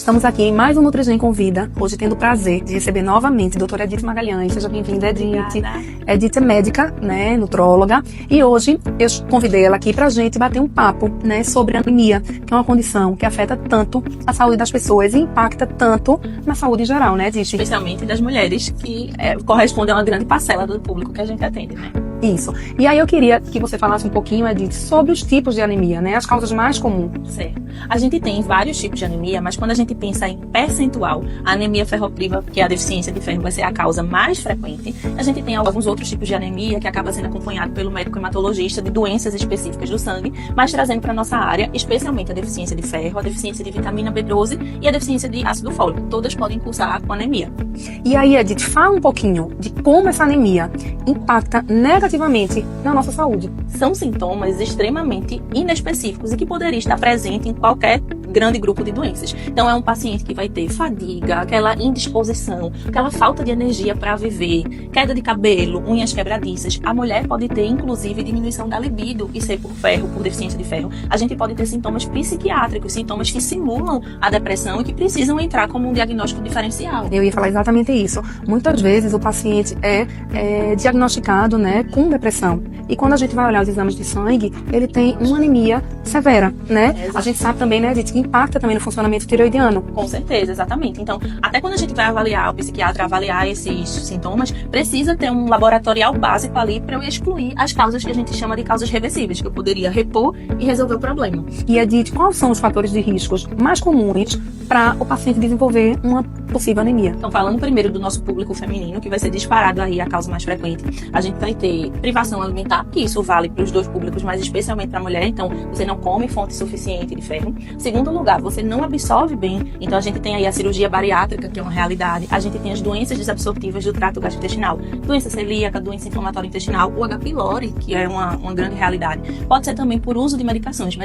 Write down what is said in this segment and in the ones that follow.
Estamos aqui em mais um Nutrigen Convida, hoje tendo o prazer de receber novamente a doutora Edith Magalhães. Seja bem-vinda, Edith. Edith é médica, né, nutróloga, e hoje eu convidei ela aqui pra gente bater um papo, né, sobre anemia, que é uma condição que afeta tanto a saúde das pessoas e impacta tanto na saúde em geral, né, Edith? Especialmente das mulheres, que corresponde a uma grande parcela do público que a gente atende, né? Isso. E aí eu queria que você falasse um pouquinho, Edith, sobre os tipos de anemia, né, as causas mais comuns. Certo. A gente tem vários tipos de anemia, mas quando a gente pensa em percentual, a anemia ferropriva, que é a deficiência de ferro, vai ser a causa mais frequente. A gente tem alguns outros tipos de anemia que acaba sendo acompanhado pelo médico hematologista de doenças específicas do sangue, mas trazendo para nossa área, especialmente a deficiência de ferro, a deficiência de vitamina B12 e a deficiência de ácido fólico. Todas podem cursar com anemia. E aí, Edith, fala um pouquinho de como essa anemia impacta negativamente na nossa saúde. São sintomas extremamente inespecíficos e que poderiam estar presentes em qualquer grande grupo de doenças. Então é um paciente que vai ter fadiga, aquela indisposição, aquela falta de energia para viver, queda de cabelo, unhas quebradiças. A mulher pode ter, inclusive, diminuição da libido e ser por ferro, por deficiência de ferro. A gente pode ter sintomas psiquiátricos, sintomas que simulam a depressão e que precisam entrar como um diagnóstico diferencial. Eu ia falar exatamente isso. Muitas vezes o paciente é diagnosticado, né, com depressão. E quando a gente vai olhar os exames de sangue, ele tem uma anemia severa, né? A gente sabe também, né, Edith, que impacta também no funcionamento tireoidiano. Com certeza, exatamente. Então, até quando a gente vai avaliar, o psiquiatra avaliar esses sintomas, precisa ter um laboratorial básico ali para eu excluir as causas que a gente chama de causas reversíveis, que eu poderia repor e resolver o problema. E, Edith, quais são os fatores de riscos mais comuns para o paciente desenvolver uma possível anemia? Então, falando primeiro do nosso público feminino, que vai ser disparado aí a causa mais frequente, a gente vai ter privação alimentar, que isso vale para os dois públicos, mas especialmente para a mulher. Então, você não come fonte suficiente de ferro. Segundo lugar, você não absorve bem. Então, a gente tem aí a cirurgia bariátrica, que é uma realidade. A gente tem as doenças desabsortivas do trato gastrointestinal, doença celíaca, doença inflamatória intestinal, o H. pylori, que é uma grande realidade. Pode ser também por uso de medicações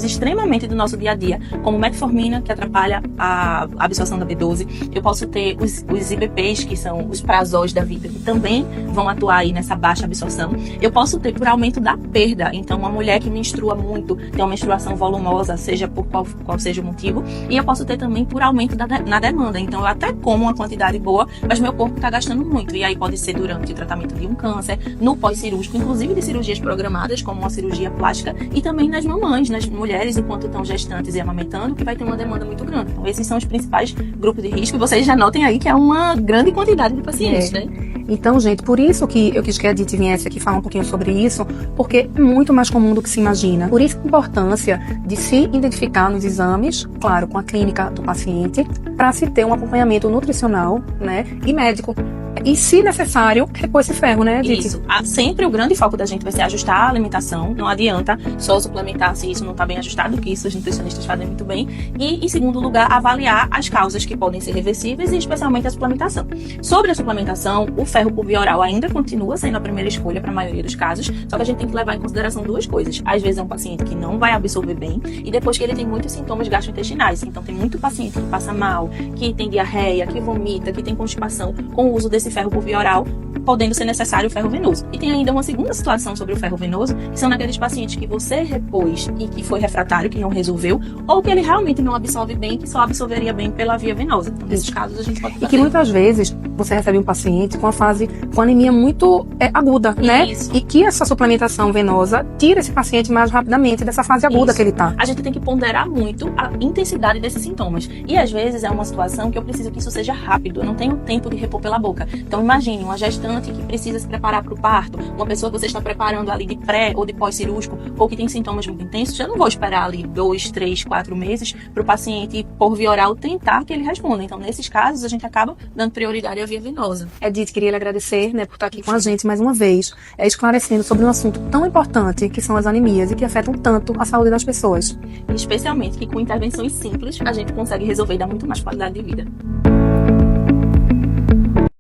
extremamente do nosso dia a dia, como metformina, que atrapalha a absorção da B12. Eu posso ter os IBPs, que são os prazóis da vida, que também vão atuar aí nessa baixa absorção. Eu posso ter por aumento da perda. Então, uma mulher que menstrua muito, tem uma menstruação volumosa, seja por qual seja o motivo. E eu posso ter também por aumento na demanda. Então, eu até como uma quantidade boa, mas meu corpo está gastando muito. E aí pode ser durante o tratamento de um câncer, no pós-cirúrgico, inclusive de cirurgias programadas, como uma cirurgia plástica, e também nas mamães, nas mulheres, enquanto estão gestantes e amamentando, que vai ter uma demanda muito grande. Então, esses são os principais grupos de risco. E vocês já notem aí que é uma grande quantidade de pacientes, né? Então, gente, por isso que eu quis que a Edith viesse aqui falar um pouquinho sobre isso, porque é muito mais comum do que se imagina. Por isso a importância de se identificar nos exames, claro, com a clínica do paciente, para se ter um acompanhamento nutricional, né, e médico. E, se necessário, repor esse ferro, né, Edith? Isso. Sempre o grande foco da gente vai ser ajustar a alimentação. Não adianta só suplementar se isso não está bem ajustado, que isso os nutricionistas fazem muito bem. E, em segundo lugar, avaliar as causas que podem ser reversíveis e, especialmente, a suplementação. Sobre a suplementação, o ferro por via oral ainda continua sendo a primeira escolha para a maioria dos casos, só que a gente tem que levar em consideração duas coisas. Às vezes é um paciente que não vai absorver bem e depois que ele tem muitos sintomas gastrointestinais. Então, tem muito paciente que passa mal, que tem diarreia, que vomita, que tem constipação com o uso desse ferro por via oral, podendo ser necessário o ferro venoso. E tem ainda uma segunda situação sobre o ferro venoso, que são naqueles pacientes que você repôs e que foi refratário, que não resolveu, ou que ele realmente não absorve bem, que só absorveria bem pela via venosa. Então, nesses casos, a gente pode fazer. E que muitas vezes você recebe um paciente com anemia muito aguda, né? Isso. E que essa suplementação venosa tira esse paciente mais rapidamente dessa fase aguda que ele tá. A gente tem que ponderar muito a intensidade desses sintomas. E às vezes é uma situação que eu preciso que isso seja rápido. Eu não tenho tempo de repor pela boca. Então imagine uma gestante que precisa se preparar para o parto, uma pessoa que você está preparando ali de pré ou de pós-cirúrgico, ou que tem sintomas muito intensos. Eu não vou esperar ali 2, 3, 4 meses para o paciente, por via oral, tentar que ele responda. Então, nesses casos, a gente acaba dando prioridade à via venosa. Edith, queria lhe agradecer, né, por estar aqui com a gente mais uma vez, esclarecendo sobre um assunto tão importante que são as anemias e que afetam tanto a saúde das pessoas. E especialmente que com intervenções simples a gente consegue resolver e dar muito mais qualidade de vida.